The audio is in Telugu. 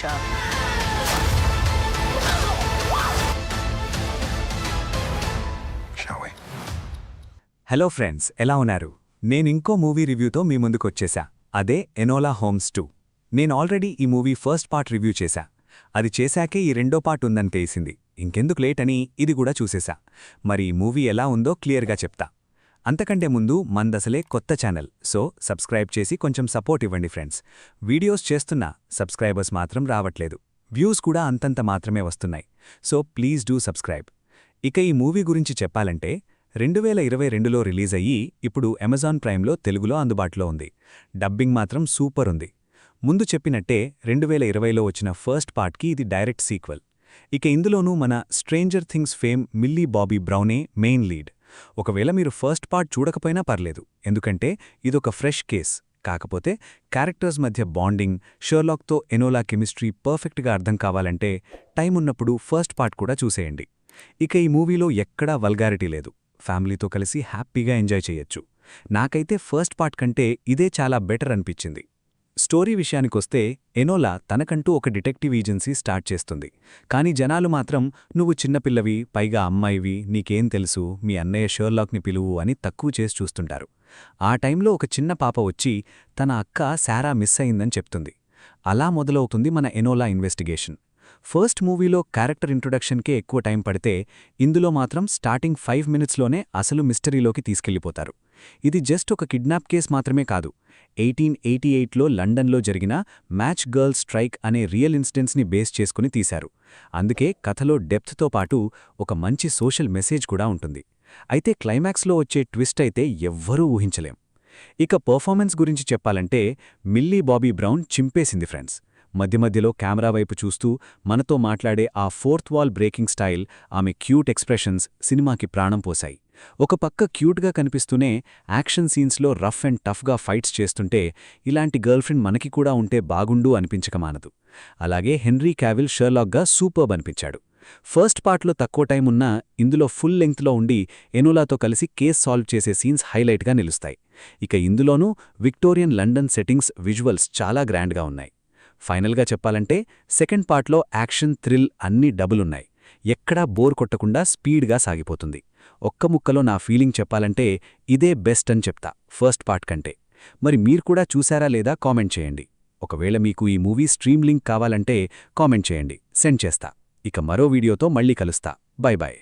Shah. Shall we? Hello friends, ఎలా ఉన్నారు? నేనింకో మూవీ రివ్యూతో మీ ముందుకొచ్చేశా. అదే ఎనోలా హోమ్స్ 2. నేను ఆల్రెడీ ఈ మూవీ ఫస్ట్ పార్ట్ రివ్యూ చేశా. అది చేశాకే ఈ రెండో పార్ట్ ఉందని తెలిసింది. ఇంకెందుకు లేట్ అని ఇది కూడా చూసేశా. మరి ఈ మూవీ ఎలా ఉందో క్లియర్గా చెప్తా. అంతకంటే ముందు మందసలే కొత్త ఛానల్, సో సబ్స్క్రైబ్ చేసి కొంచెం సపోర్ట్ ఇవ్వండి ఫ్రెండ్స్. వీడియోస్ చేస్తున్నా సబ్స్క్రైబర్స్ మాత్రం రావట్లేదు. వ్యూస్ కూడా అంతంత మాత్రమే వస్తున్నాయి. So please do subscribe. ఇక ఈ మూవీ గురించి చెప్పాలంటే 2022లో రిలీజ్ అయ్యి ఇప్పుడు అమెజాన్ ప్రైమ్లో తెలుగులో అందుబాటులో ఉంది. డబ్బింగ్ మాత్రం సూపర్ ఉంది. ముందు చెప్పినట్టే 2020లో వచ్చిన ఫస్ట్ పార్ట్కి ఇది డైరెక్ట్ సీక్వెల్. ఇక ఇందులోనూ మన Stranger Things fame Millie Bobby బ్రౌనే మెయిన్ లీడ్. ఒకవేళ మీరు ఫస్ట్ పార్ట్ చూడకపోయినా పర్లేదు, ఎందుకంటే ఇదొక ఫ్రెష్ కేస్. కాకపోతే క్యారెక్టర్స్ మధ్య బాండింగ్, షెర్లాక్తో ఎనోలా కెమిస్ట్రీ పర్ఫెక్ట్గా అర్థం కావాలంటే టైం ఉన్నప్పుడు ఫస్ట్ పార్ట్ కూడా చూసేయండి. ఇక ఈ మూవీలో ఎక్కడా వల్గారిటీ లేదు. ఫ్యామిలీతో కలిసి హ్యాపీగా ఎంజాయ్ చేయొచ్చు. నాకైతే ఫస్ట్ పార్ట్ కంటే ఇదే చాలా బెటర్ అనిపించింది. స్టోరీ విషయానికొస్తే ఎనోలా తనకంటూ ఒక డిటెక్టివ్ ఏజెన్సీ స్టార్ట్ చేస్తుంది. కానీ జనాలు మాత్రం నువ్వు చిన్నపిల్లవి, పైగా అమ్మాయివి, నీకేం తెలుసు, మీ అన్నయ్య షెర్లాక్ని పిలువు అని తక్కువ చేసి చూస్తుంటారు. ఆ టైంలో ఒక చిన్న పాప వచ్చి తన అక్క శారా మిస్ అయిందని చెప్తుంది. అలా మొదలవుతుంది మన ఎనోలా ఇన్వెస్టిగేషన్. ఫస్ట్ మూవీలో క్యారెక్టర్ ఇంట్రొడక్షన్కే ఎక్కువ టైం పడితే ఇందులో మాత్రం స్టార్టింగ్ 5 మినిట్స్లోనే అసలు మిస్టరీలోకి తీసుకెళ్లిపోతారు. ఇది జస్ట్ ఒక కిడ్నాప్ కేస్ మాత్రమే కాదు. 1888లో లండన్లో జరిగిన మ్యాచ్ గర్ల్ స్ట్రైక్ అనే రియల్ ఇన్సిడెంట్స్ని బేస్ చేసుకుని తీశారు. అందుకే కథలో డెప్త్తో పాటు ఒక మంచి సోషల్ మెసేజ్ కూడా ఉంటుంది. అయితే క్లైమాక్స్లో వచ్చే ట్విస్ట్ అయితే ఎవ్వరూ ఊహించలేం. ఇక పర్ఫార్మెన్స్ గురించి చెప్పాలంటే మిల్లీ బాబీ బ్రౌన్ చింపేసింది ఫ్రెండ్స్. మధ్య మధ్యలో కెమెరా వైపు చూస్తూ మనతో మాట్లాడే ఆ ఫోర్త్ వాల్ బ్రేకింగ్ స్టైల్, ఆమె క్యూట్ ఎక్స్ప్రెషన్స్ సినిమాకి ప్రాణం పోశాయి. ఒక పక్క క్యూట్గా కనిపిస్తూనే యాక్షన్ సీన్స్లో రఫ్ అండ్ టఫ్గా ఫైట్స్ చేస్తుంటే ఇలాంటి గర్ల్ఫ్రెండ్ మనకి కూడా ఉంటే బాగుండు అనిపించకమానదు. అలాగే హెన్రీ క్యావిల్ షెర్లాక్గా సూపర్బ్ అనిపించాడు. ఫస్ట్ పార్ట్లో తక్కువ టైం ఉన్నా ఇందులో ఫుల్ లెంగ్త్లో ఉండి ఎనోలాతో కలిసి కేస్ సాల్వ్ చేసే సీన్స్ హైలైట్గా నిలుస్తాయి. ఇక ఇందులోనూ విక్టోరియన్ లండన్ సెట్టింగ్స్, విజువల్స్ చాలా గ్రాండ్గా ఉన్నాయి. ఫైనల్గా చెప్పాలంటే సెకండ్ పార్ట్లో యాక్షన్, థ్రిల్ అన్నీ డబులున్నాయి. ఎక్కడా బోర్ కొట్టకుండా స్పీడ్గా సాగిపోతుంది. ఒక్క ముక్కలో నా ఫీలింగ్ చెప్పాలంటే ఇదే బెస్ట్ అని చెప్తా ఫస్ట్ పార్ట్ కంటే. మరి మీరు కూడా చూసారా లేదా కామెంట్ చేయండి. ఒకవేళ మీకు ఈ మూవీ స్ట్రీమ్ లింక్ కావాలంటే కామెంట్ చేయండి, సెండ్ చేస్తా. ఇక మరో వీడియోతో మళ్ళీ కలుస్తా. Bye bye.